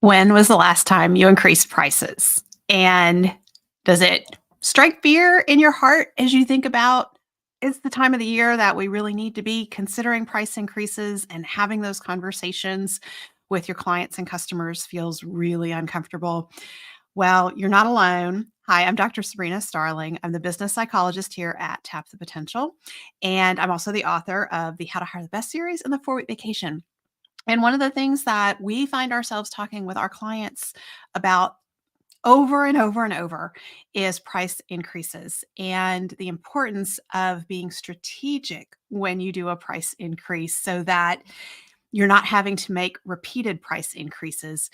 When was the last time you increased prices? And does it strike fear in your heart as you think about it's the time of the year that we really need to be considering price increases and having those conversations with your clients and customers feels really uncomfortable? Well, you're not alone. Hi, I'm Dr. Sabrina Starling. I'm the business psychologist here at Tap the Potential. And I'm also the author of the How to Hire the Best series and the 4 Week Vacation. And one of the things that we find ourselves talking with our clients about over and over and over is price increases and the importance of being strategic when you do a price increase so that you're not having to make repeated price increases.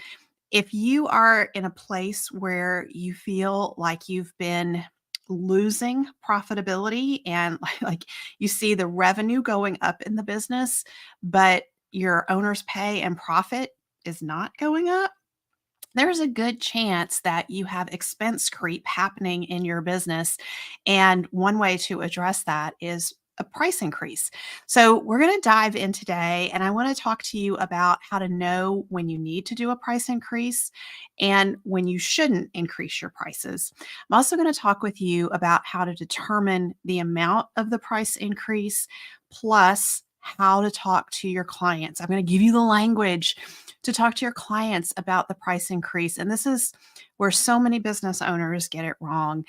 If you are in a place where you feel like you've been losing profitability and like you see the revenue going up in the business, but your owner's pay and profit is not going up, there's a good chance that you have expense creep happening in your business. And one way to address that is a price increase. So, we're going to dive in today, and I want to talk to you about how to know when you need to do a price increase and when you shouldn't increase your prices. I'm also going to talk with you about how to determine the amount of the price increase, plus how to talk to your clients. I'm going to give you the language to talk to your clients about the price increase. And this is where so many business owners get it wrong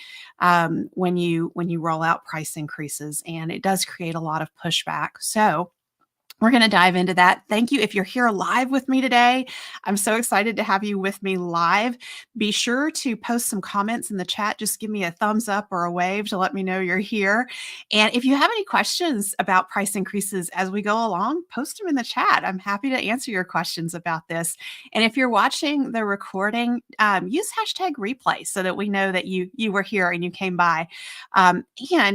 when you roll out price increases, and it does create a lot of pushback. So we're going to dive into that. Thank you. If you're here live with me today, I'm so excited to have you with me live. Be sure to post some comments in the chat. Just give me a thumbs up or a wave to let me know you're here. And if you have any questions about price increases as we go along, post them in the chat. I'm happy to answer your questions about this. And if you're watching the recording, use hashtag replay so that we know that you were here and you came by. And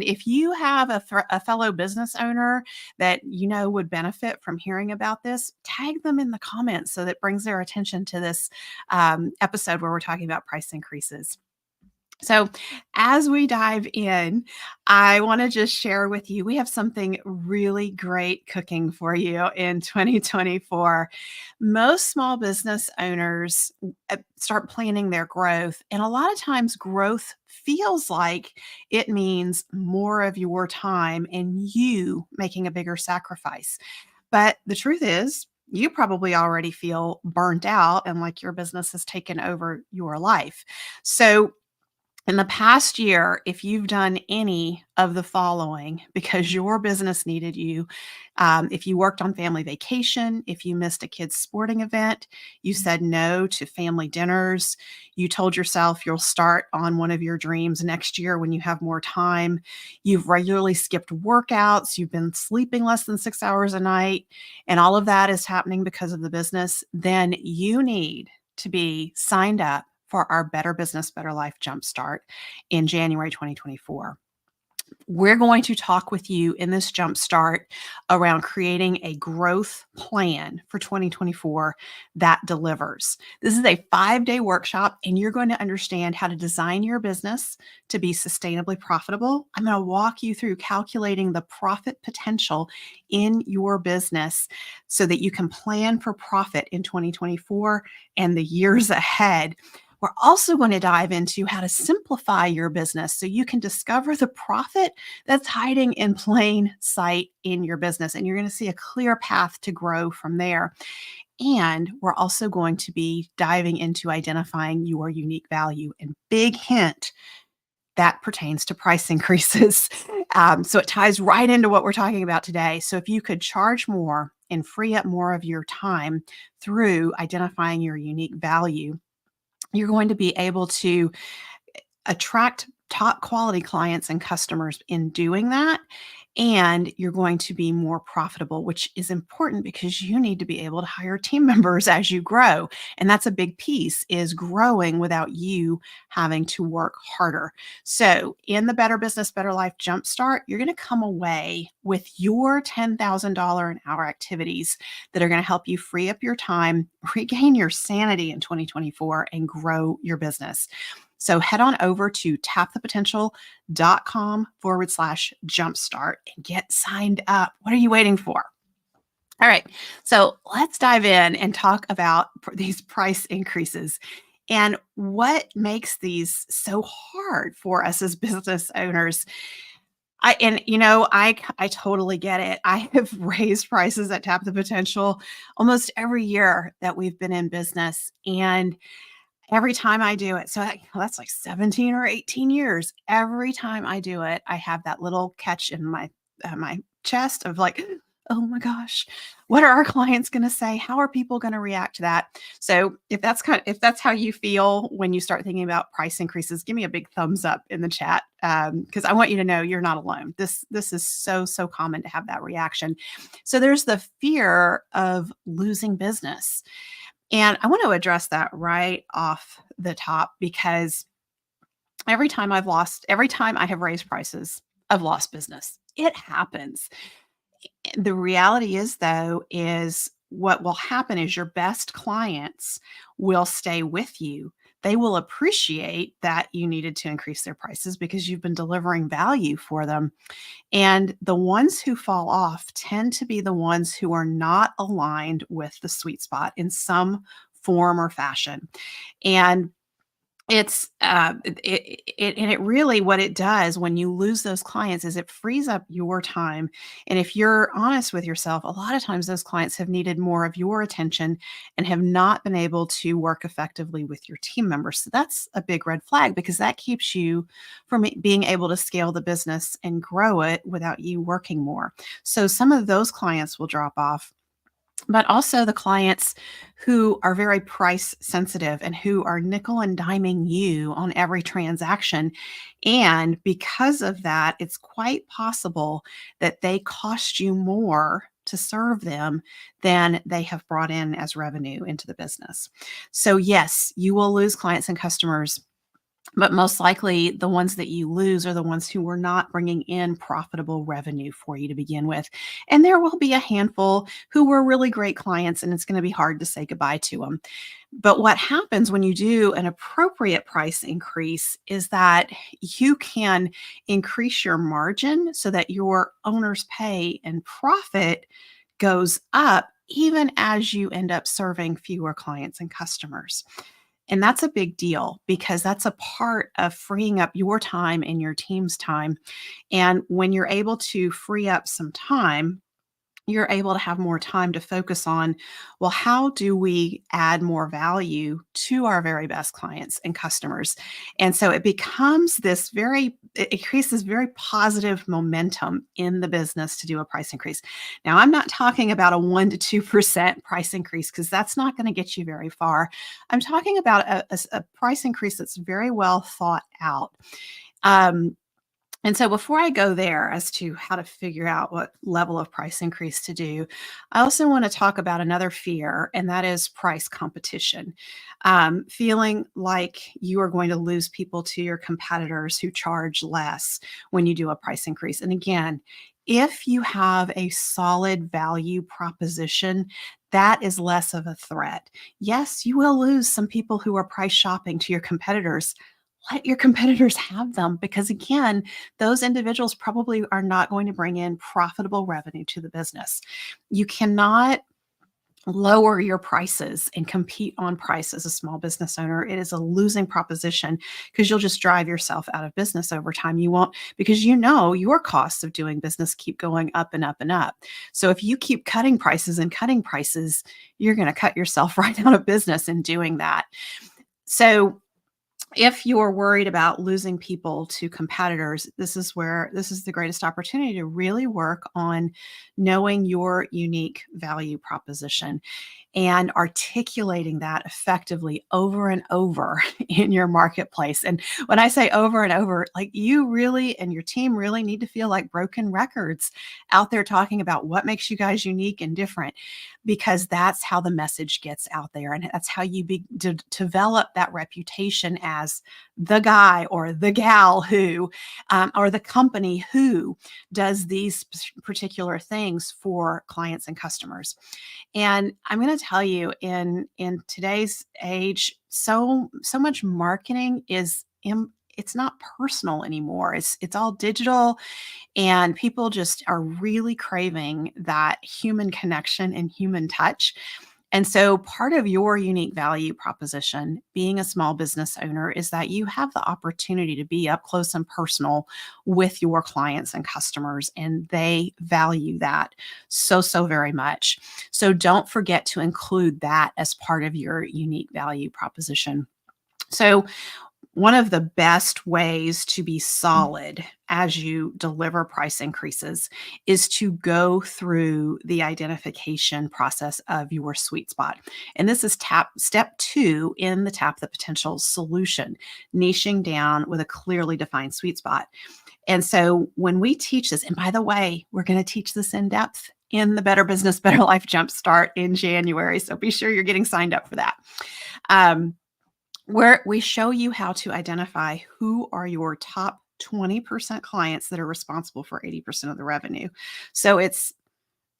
if you have a fellow business owner that you know would benefit from hearing about this, tag them in the comments so that brings their attention to this episode where we're talking about price increases. So, as we dive in, I want to just share with you we have something really great cooking for you in 2024. Most small business owners start planning their growth, and a lot of times growth feels like it means more of your time and you making a bigger sacrifice. But the truth is, you probably already feel burnt out and like your business has taken over your life. So, in the past year, if you've done any of the following because your business needed you, if you worked on family vacation, if you missed a kid's sporting event, you said no to family dinners, you told yourself you'll start on one of your dreams next year when you have more time, you've regularly skipped workouts, you've been sleeping less than 6 hours a night, and all of that is happening because of the business, then you need to be signed up for our Better Business, Better Life Jumpstart in January 2024. We're going to talk with you in this jumpstart around creating a growth plan for 2024 that delivers. This is a 5-day workshop, and you're going to understand how to design your business to be sustainably profitable. I'm going to walk you through calculating the profit potential in your business so that you can plan for profit in 2024 and the years ahead. We're also going to dive into how to simplify your business so you can discover the profit that's hiding in plain sight in your business. And you're going to see a clear path to grow from there. And we're also going to be diving into identifying your unique value. And big hint, that pertains to price increases. So it ties right into what we're talking about today. So if you could charge more and free up more of your time through identifying your unique value, you're going to be able to attract top quality clients and customers in doing that. And you're going to be more profitable, which is important because you need to be able to hire team members as you grow. And that's a big piece, is growing without you having to work harder. So in the Better Business, Better Life Jumpstart, you're going to come away with your $10,000 an hour activities that are going to help you free up your time, regain your sanity in 2024, and grow your business. So head on over to tapthepotential.com/jumpstart and get signed up. What are you waiting for? All right. So let's dive in and talk about these price increases and what makes these so hard for us as business owners. I totally get it. I have raised prices at Tap the Potential almost every year that we've been in business, and every time I do it, that's like 17 or 18 years. Every time I do it, I have that little catch in my chest of like, oh my gosh, what are our clients going to say? How are people going to react to that? So if that's how you feel when you start thinking about price increases, give me a big thumbs up in the chat, because I want you to know you're not alone. This is so common to have that reaction. So there's the fear of losing business, and I want to address that right off the top because every time I have raised prices, I've lost business. It happens. The reality is, though, is what will happen is your best clients will stay with you. They will appreciate that you needed to increase their prices because you've been delivering value for them. And the ones who fall off tend to be the ones who are not aligned with the sweet spot in some form or fashion. And it really, what it does when you lose those clients is it frees up your time. And if you're honest with yourself, a lot of times those clients have needed more of your attention and have not been able to work effectively with your team members. So that's a big red flag because that keeps you from being able to scale the business and grow it without you working more. So some of those clients will drop off, but also the clients who are very price sensitive and who are nickel and diming you on every transaction. And because of that, it's quite possible that they cost you more to serve them than they have brought in as revenue into the business. So, yes, you will lose clients and customers, but most likely, the ones that you lose are the ones who were not bringing in profitable revenue for you to begin with. And there will be a handful who were really great clients, and it's going to be hard to say goodbye to them. But what happens when you do an appropriate price increase is that you can increase your margin so that your owner's pay and profit goes up even as you end up serving fewer clients and customers. And that's a big deal because that's a part of freeing up your time and your team's time. And when you're able to free up some time, you're able to have more time to focus on, well, how do we add more value to our very best clients and customers? And so it becomes it creates this very positive momentum in the business to do a price increase. Now, I'm not talking about a 1% to 2% price increase because that's not going to get you very far. I'm talking about a price increase that's very well thought out. Um, and so before I go there as to how to figure out what level of price increase to do, I also want to talk about another fear, and that is price competition. Feeling like you are going to lose people to your competitors who charge less when you do a price increase. And again, if you have a solid value proposition, that is less of a threat. Yes, you will lose some people who are price shopping to your competitors. Let your competitors have them because, again, those individuals probably are not going to bring in profitable revenue to the business. You cannot lower your prices and compete on price as a small business owner. It is a losing proposition because you'll just drive yourself out of business over time. You won't, because your costs of doing business keep going up and up and up. So if you keep cutting prices and cutting prices, you're going to cut yourself right out of business in doing that. So if you're worried about losing people to competitors, this is the greatest opportunity to really work on knowing your unique value proposition and articulating that effectively over and over in your marketplace. And when I say over and over, like, you really and your team really need to feel like broken records out there talking about what makes you guys unique and different, because that's how the message gets out there. And that's how you develop that reputation as the guy or the gal who, or the company who does these particular things for clients and customers. And I'm going to tell you, in today's age, so much marketing is it's not personal anymore. It's all digital, and people just are really craving that human connection and human touch. And so, part of your unique value proposition, being a small business owner, is that you have the opportunity to be up close and personal with your clients and customers, and they value that so, so very much. So, don't forget to include that as part of your unique value proposition. So, one of the best ways to be solid as you deliver price increases is to go through the identification process of your sweet spot. And this is step 2 in the Tap the Potential solution, niching down with a clearly defined sweet spot. And so when we teach this, and by the way, we're going to teach this in depth in the Better Business, Better Life Jumpstart in January. So be sure you're getting signed up for that. Where we show you how to identify who are your top 20% clients that are responsible for 80% of the revenue. So it's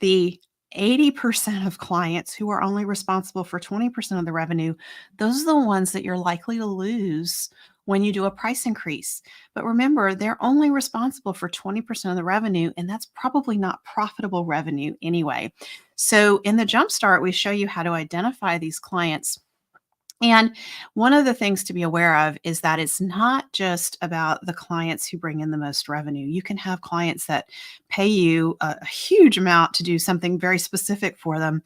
the 80% of clients who are only responsible for 20% of the revenue. Those are the ones that you're likely to lose when you do a price increase. But remember, they're only responsible for 20% of the revenue, and that's probably not profitable revenue anyway. So in the Jumpstart, we show you how to identify these clients. And one of the things to be aware of is that it's not just about the clients who bring in the most revenue. You can have clients that pay you a huge amount to do something very specific for them,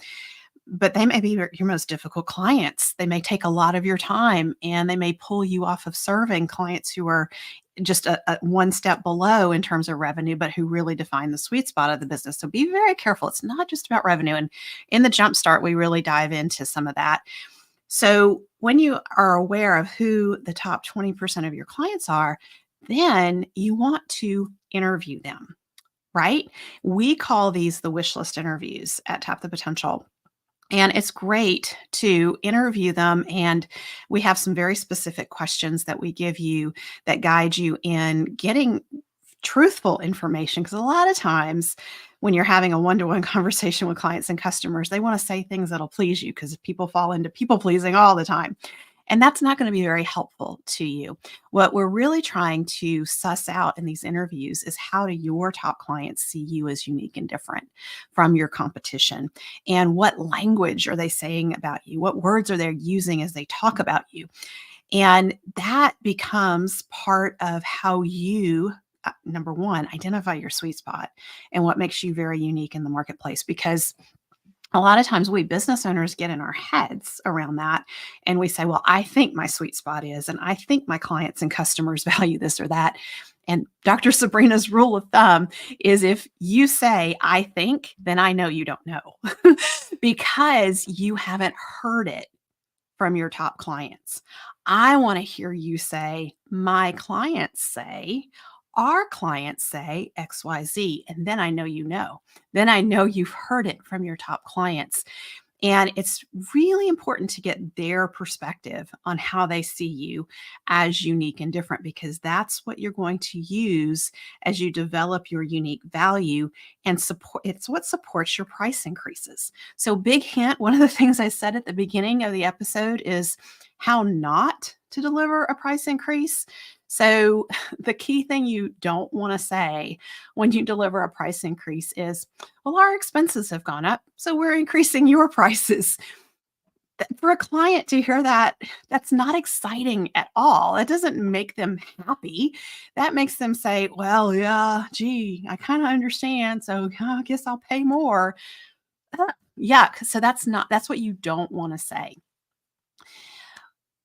but they may be your most difficult clients. They may take a lot of your time, and they may pull you off of serving clients who are just a one step below in terms of revenue, but who really define the sweet spot of the business. So be very careful. It's not just about revenue. And in the Jumpstart, we really dive into some of that. So when you are aware of who the top 20% of your clients are, then you want to interview them, right? We call these the wish list interviews at Tap the Potential. And it's great to interview them. And we have some very specific questions that we give you that guide you in getting truthful information. Because a lot of times when you're having a one-to-one conversation with clients and customers, they want to say things that'll please you because people fall into people pleasing all the time. And that's not going to be very helpful to you. What we're really trying to suss out in these interviews is how do your top clients see you as unique and different from your competition? And what language are they saying about you? What words are they using as they talk about you? And that becomes part of how you, number one, identify your sweet spot and what makes you very unique in the marketplace. Because a lot of times we business owners get in our heads around that, and we say, well, I think my sweet spot is, and I think my clients and customers value this or that. And Dr. Sabrina's rule of thumb is if you say, I think, then I know you don't know because you haven't heard it from your top clients. I want to hear you say, my clients say, our clients say XYZ. And then I know you know. Then I know you've heard it from your top clients. And it's really important to get their perspective on how they see you as unique and different, because that's what you're going to use as you develop your unique value and support. It's what supports your price increases. So, big hint, one of the things I said at the beginning of the episode is how not to deliver a price increase. So, the key thing you don't want to say when you deliver a price increase is, well, our expenses have gone up, so we're increasing your prices. For a client to hear that, that's not exciting at all. It doesn't make them happy. That makes them say, well, yeah, gee, I kind of understand. So I guess I'll pay more. Yeah. So that's what you don't want to say.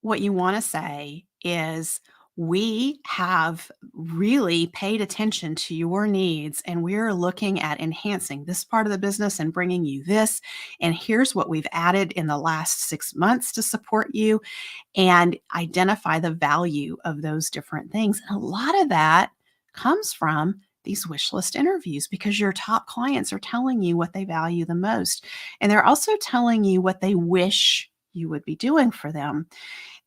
What you want to say is, we have really paid attention to your needs, and we're looking at enhancing this part of the business and bringing you this. And here's what we've added in the last 6 months to support you, and identify the value of those different things. And a lot of that comes from these wish list interviews, because your top clients are telling you what they value the most. And they're also telling you what they wish you would be doing for them.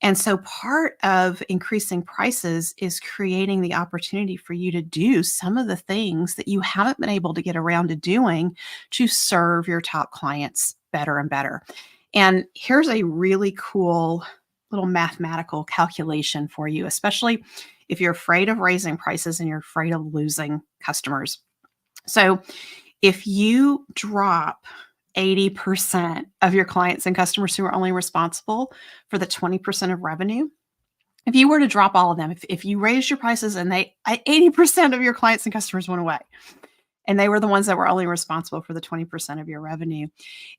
And so part of increasing prices is creating the opportunity for you to do some of the things that you haven't been able to get around to doing to serve your top clients better and better. And here's a really cool little mathematical calculation for you, especially if you're afraid of raising prices and you're afraid of losing customers. So if you drop 80% of your clients and customers who are only responsible for the 20% of revenue, if you were to drop all of them, if you raised your prices and 80% of your clients and customers went away, and they were the ones that were only responsible for the 20% of your revenue,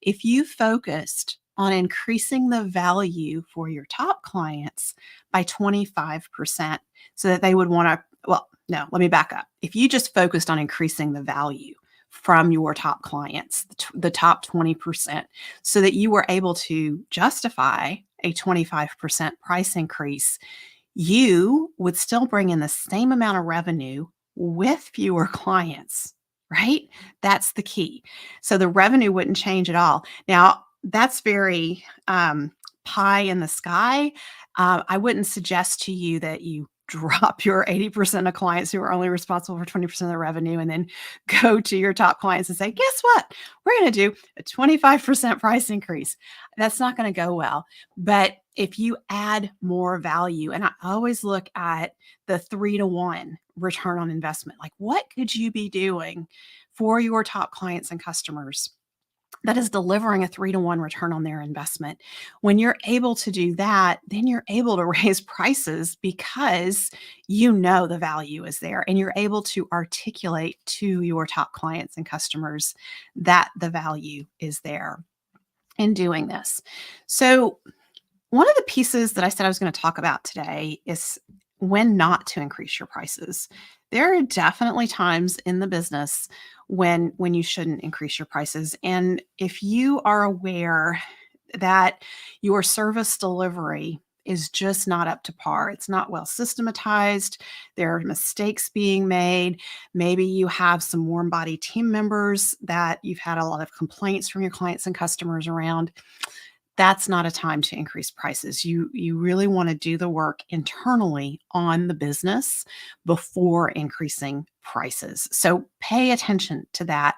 if you focused on increasing the value for your top clients by 25% so that they would want to, well, no, let me back up. If you just focused on increasing the value from your top clients, the top 20%, so that you were able to justify a 25% price increase, you would still bring in the same amount of revenue with fewer clients, right? That's the key. So the revenue wouldn't change at all. Now, that's very pie in the sky. I wouldn't suggest to you that you drop your 80% of clients who are only responsible for 20% of the revenue and then go to your top clients and say, guess what? We're going to do a 25% price increase. That's not going to go well. But if you add more value, and I always look at the 3-to-1 return on investment, like what could you be doing for your top clients and customers that is delivering a 3-to-1 return on their investment? When you're able to do that, then you're able to raise prices because you know the value is there and you're able to articulate to your top clients and customers that the value is there in doing this. So one of the pieces that I said I was going to talk about today is when not to increase your prices. There are definitely times in the business when you shouldn't increase your prices. And if you are aware that your service delivery is just not up to par, it's not well systematized, there are mistakes being made, maybe you have some warm body team members that you've had a lot of complaints from your clients and customers around, that's not a time to increase prices. You really want to do the work internally on the business before increasing prices. So pay attention to that.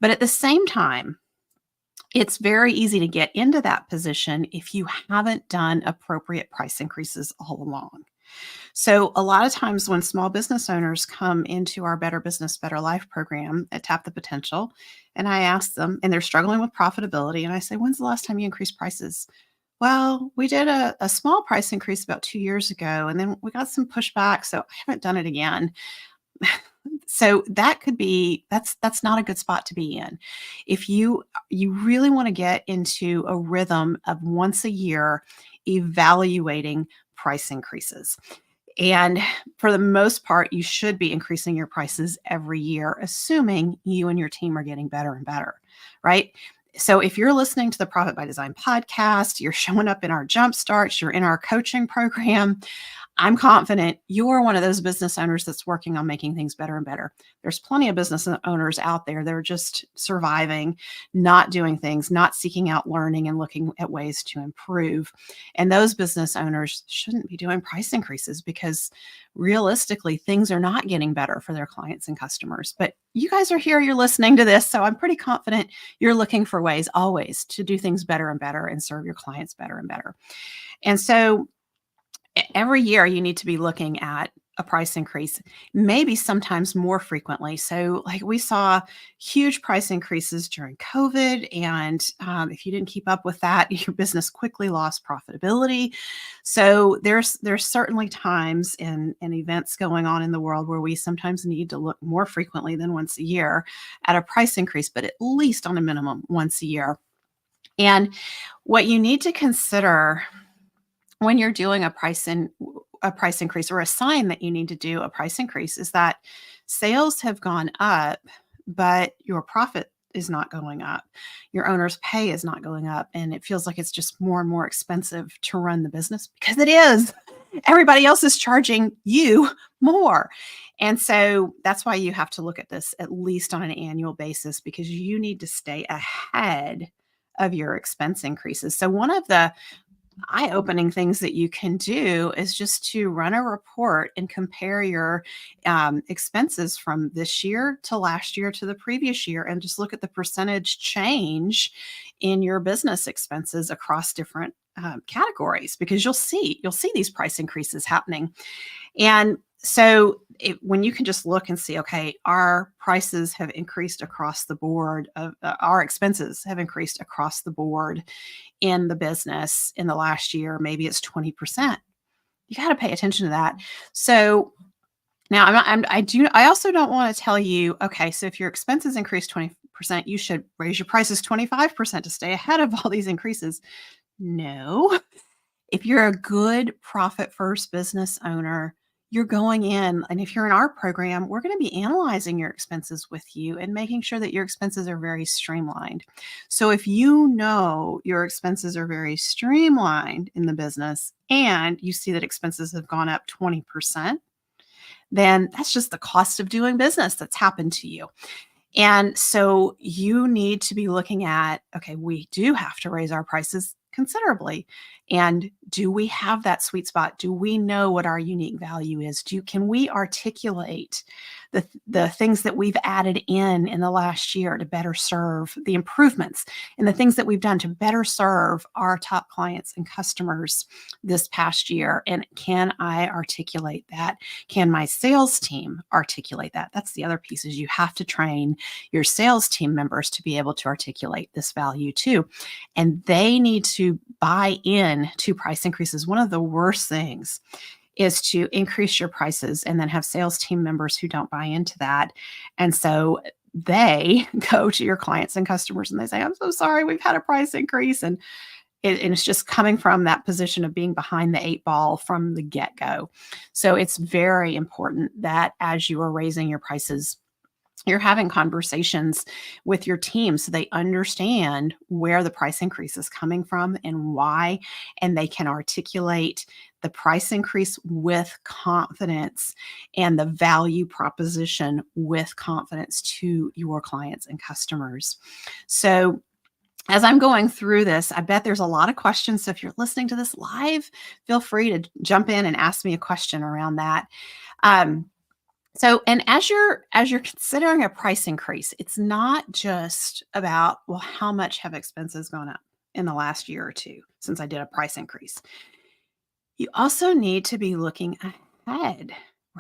But at the same time, it's very easy to get into that position if you haven't done appropriate price increases all along. So a lot of times when small business owners come into our Better Business, Better Life program at Tap the Potential, and I ask them, and they're struggling with profitability, and I say, when's the last time you increased prices? Well, we did a small price increase about 2 years ago, and then we got some pushback, so I haven't done it again. So that could be, that's not a good spot to be in. If you really want to get into a rhythm of once a year evaluating price increases. And for the most part, you should be increasing your prices every year, assuming you and your team are getting better and better, right? So if you're listening to the Profit by Design podcast, you're showing up in our jump starts, you're in our coaching program, I'm confident you're one of those business owners that's working on making things better and better. There's plenty of business owners out there that are just surviving, not doing things, not seeking out learning and looking at ways to improve. And those business owners shouldn't be doing price increases because realistically, things are not getting better for their clients and customers. But you guys are here, you're listening to this. So I'm pretty confident you're looking for ways always to do things better and better and serve your clients better and better. And so every year you need to be looking at a price increase, maybe sometimes more frequently. So like we saw huge price increases during COVID. And if you didn't keep up with that, your business quickly lost profitability. So there's certainly times and events going on in the world where we sometimes need to look more frequently than once a year at a price increase, but at least on a minimum once a year. And what you need to consider when you're doing a price increase, or a sign that you need to do a price increase, is that sales have gone up, but your profit is not going up. Your owner's pay is not going up. And it feels like it's just more and more expensive to run the business because it is. Everybody else is charging you more. And so that's why you have to look at this at least on an annual basis, because you need to stay ahead of your expense increases. So one of the eye-opening things that you can do is just to run a report and compare your expenses from this year to last year to the previous year, and just look at the percentage change in your business expenses across different categories because you'll see these price increases happening. And so when you can just look and see, okay, our prices have increased across the board, our expenses have increased across the board in the business in the last year, maybe it's 20%. You got to pay attention to that. So now I also don't want to tell you, okay, so if your expenses increase 20%, you should raise your prices 25% to stay ahead of all these increases. No, if you're a good profit first business owner, you're going in, and if you're in our program, we're going to be analyzing your expenses with you and making sure that your expenses are very streamlined. So if you know your expenses are very streamlined in the business and you see that expenses have gone up 20%, then that's just the cost of doing business that's happened to you. And so you need to be looking at, okay, we do have to raise our prices considerably. And do we have that sweet spot? Do we know what our unique value is? Can we articulate the things that we've added in the last year to better serve the improvements and the things that we've done to better serve our top clients and customers this past year? And can I articulate that? Can my sales team articulate that? That's the other piece, is you have to train your sales team members to be able to articulate this value too. And they need to buy in to price increases. One of the worst things is to increase your prices and then have sales team members who don't buy into that. And so they go to your clients and customers and they say, I'm so sorry, we've had a price increase. And it's just coming from that position of being behind the eight ball from the get-go. So it's very important that as you are raising your prices, you're having conversations with your team so they understand where the price increase is coming from and why, and they can articulate the price increase with confidence and the value proposition with confidence to your clients and customers. So as I'm going through this, I bet there's a lot of questions. So if you're listening to this live, feel free to jump in and ask me a question around that. And as you're considering a price increase, it's not just about, well, how much have expenses gone up in the last year or two since I did a price increase? You also need to be looking ahead,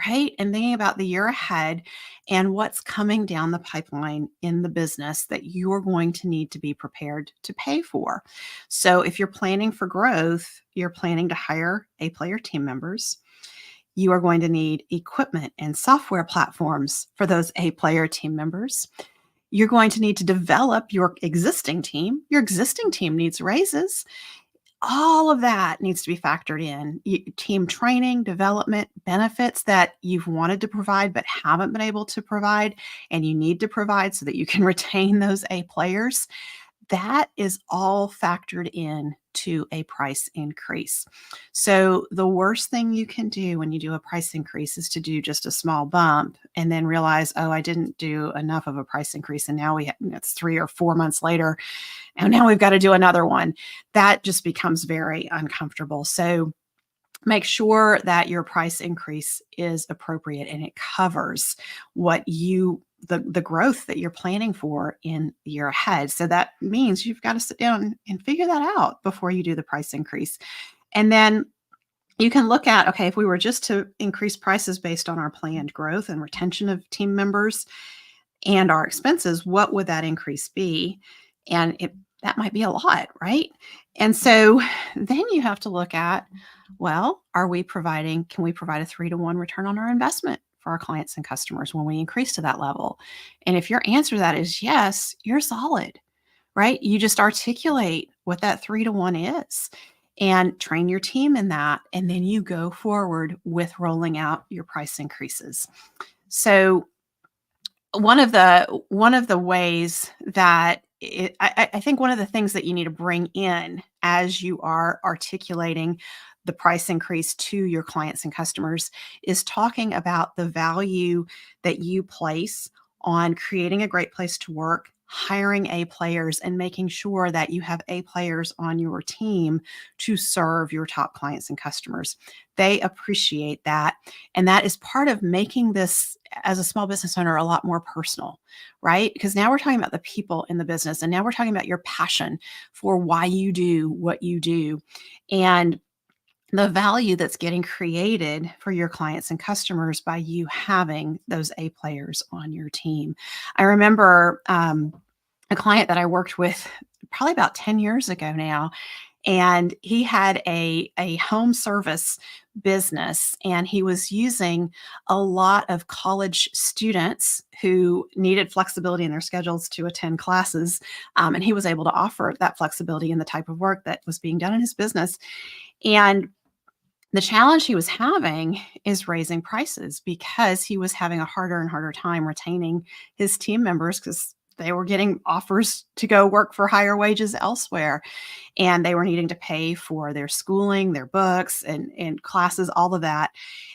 right? And thinking about the year ahead and what's coming down the pipeline in the business that you're going to need to be prepared to pay for. So if you're planning for growth, you're planning to hire A-player team members. You are going to need equipment and software platforms for those A-player team members. You're going to need to develop your existing team. Your existing team needs raises. All of that needs to be factored in. Team training, development, benefits that you've wanted to provide but haven't been able to provide, and you need to provide so that you can retain those A players. That is all factored in to a price increase. So the worst thing you can do when you do a price increase is to do just a small bump and then realize, oh, I didn't do enough of a price increase. And now it's 3 or 4 months later, and now we've got to do another one. That just becomes very uncomfortable. So make sure that your price increase is appropriate and it covers what the growth that you're planning for in the year ahead. So that means you've got to sit down and figure that out before you do the price increase. And then you can look at, okay, if we were just to increase prices based on our planned growth and retention of team members and our expenses, what would that increase be? And that might be a lot, right? And so then you have to look at, well, can we provide a 3-to-1 return on our investment for our clients and customers when we increase to that level? And if your answer to that is yes, you're solid, right? You just articulate what that 3-to-1 is and train your team in that. And then you go forward with rolling out your price increases. So one of the ways that I think one of the things that you need to bring in as you are articulating the price increase to your clients and customers is talking about the value that you place on creating a great place to work hiring A players and making sure that you have A players on your team to serve your top clients and customers. They appreciate that. And that is part of making this, as a small business owner, a lot more personal, right? Because now we're talking about the people in the business, and now we're talking about your passion for why you do what you do. And the value that's getting created for your clients and customers by you having those A players on your team. I remember a client that I worked with probably about 10 years ago now, and he had a home service business, and he was using a lot of college students who needed flexibility in their schedules to attend classes. And he was able to offer that flexibility in the type of work that was being done in his business. And the challenge he was having is raising prices because he was having a harder and harder time retaining his team members because they were getting offers to go work for higher wages elsewhere, and they were needing to pay for their schooling, their books and classes, all of that.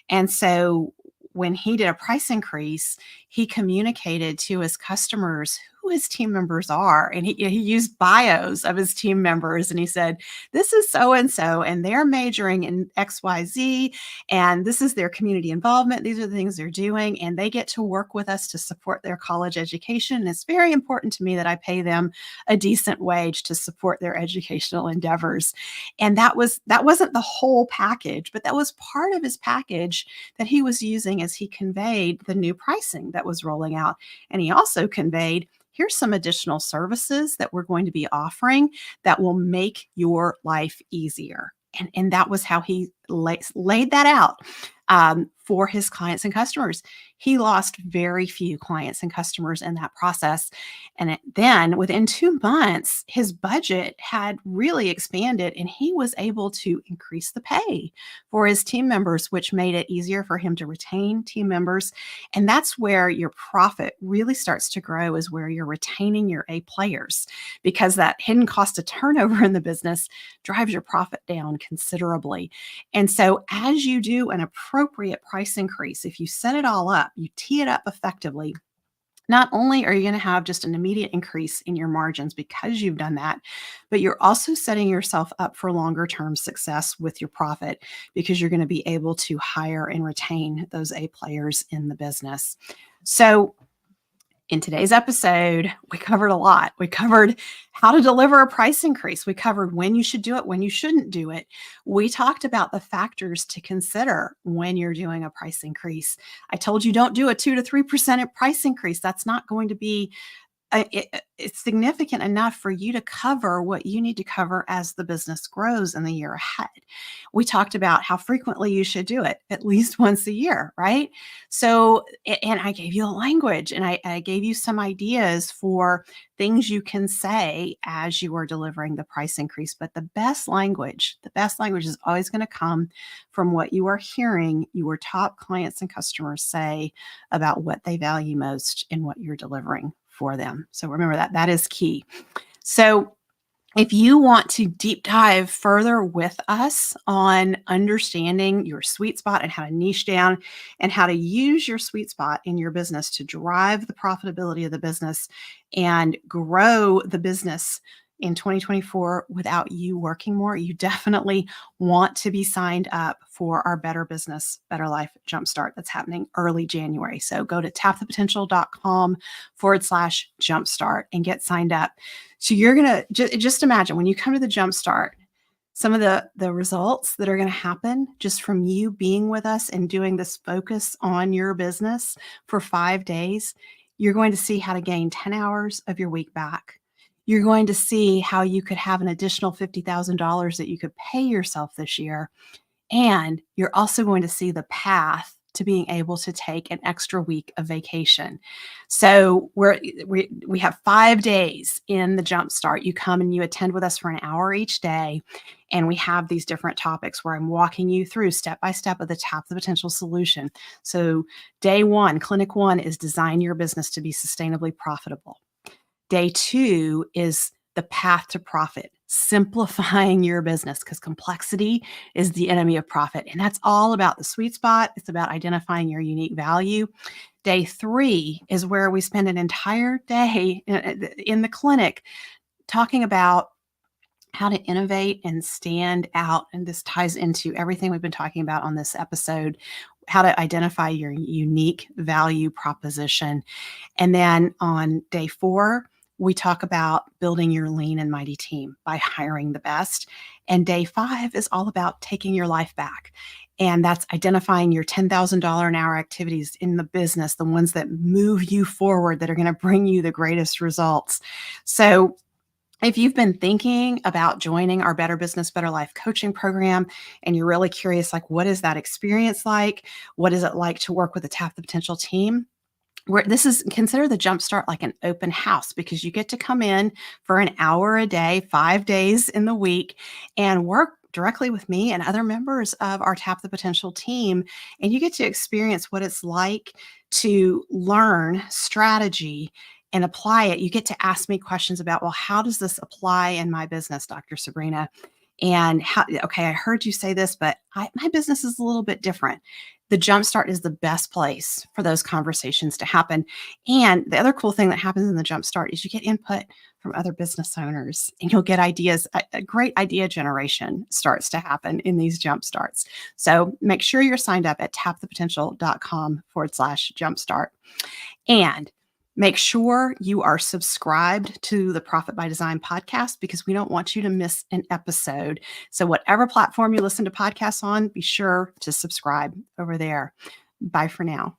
And so when he did a price increase, he communicated to his customers who his team members are. And he used bios of his team members. And he said, this is so and so, and they're majoring in XYZ, and this is their community involvement. These are the things they're doing, and they get to work with us to support their college education. And it's very important to me that I pay them a decent wage to support their educational endeavors. And that wasn't the whole package, but that was part of his package that he was using as he conveyed the new pricing that was rolling out. And he also conveyed, here's some additional services that we're going to be offering that will make your life easier. And that was how he laid that out for his clients and customers. He lost very few clients and customers in that process. And then within 2 months, his budget had really expanded, and he was able to increase the pay for his team members, which made it easier for him to retain team members. And that's where your profit really starts to grow, is where you're retaining your A players, because that hidden cost of turnover in the business drives your profit down considerably. And so as you do an appropriate price increase, if you set it all up, you tee it up effectively, not only are you going to have just an immediate increase in your margins because you've done that, but you're also setting yourself up for longer term success with your profit, because you're going to be able to hire and retain those A players in the business. So in today's episode, we covered a lot. We covered how to deliver a price increase. We covered when you should do it, when you shouldn't do it. We talked about the factors to consider when you're doing a price increase. I told you, don't do a 2 to 3% price increase. That's not going to be it's significant enough for you to cover what you need to cover as the business grows in the year ahead. We talked about how frequently you should do it, at least once a year, right? So, and I gave you a language, and I gave you some ideas for things you can say as you are delivering the price increase. But the best language is always going to come from what you are hearing your top clients and customers say about what they value most in what you're delivering for them. So remember that is key. So if you want to deep dive further with us on understanding your sweet spot and how to niche down and how to use your sweet spot in your business to drive the profitability of the business and grow the business in 2024 without you working more, you definitely want to be signed up for our Better Business, Better Life Jumpstart that's happening early January. So go to tapthepotential.com/jumpstart and get signed up. So you're going to just imagine when you come to the Jumpstart, some of the results that are going to happen just from you being with us and doing this focus on your business for 5 days. You're going to see how to gain 10 hours of your week back. You're going to see how you could have an additional $50,000 that you could pay yourself this year. And you're also going to see the path to being able to take an extra week of vacation. So we have 5 days in the Jumpstart. You come and you attend with us for an hour each day. And we have these different topics where I'm walking you through step by step of the Tap the Potential solution. So day 1, clinic 1 is design your business to be sustainably profitable. Day 2 is the path to profit, simplifying your business, because complexity is the enemy of profit. And that's all about the sweet spot. It's about identifying your unique value. Day 3 is where we spend an entire day in the clinic talking about how to innovate and stand out. And this ties into everything we've been talking about on this episode, how to identify your unique value proposition. And then on day 4, we talk about building your lean and mighty team by hiring the best. And day 5 is all about taking your life back. And that's identifying your $10,000 an hour activities in the business, the ones that move you forward, that are going to bring you the greatest results. So if you've been thinking about joining our Better Business, Better Life coaching program, and you're really curious, like, what is that experience like? What is it like to work with a Tap the Potential team? Where this is, consider the Jumpstart like an open house, because you get to come in for an hour a day, 5 days in the week, and work directly with me and other members of our Tap the Potential team. And you get to experience what it's like to learn strategy and apply it. You get to ask me questions about, well, how does this apply in my business, Dr. Sabrina? And how, okay, I heard you say this, but my business is a little bit different. The Jumpstart is the best place for those conversations to happen. And the other cool thing that happens in the Jumpstart is you get input from other business owners, and you'll get ideas. A great idea generation starts to happen in these Jumpstarts. So make sure you're signed up at tapthepotential.com/jumpstart. And make sure you are subscribed to the Profit by Design podcast, because we don't want you to miss an episode. So whatever platform you listen to podcasts on, be sure to subscribe over there. Bye for now.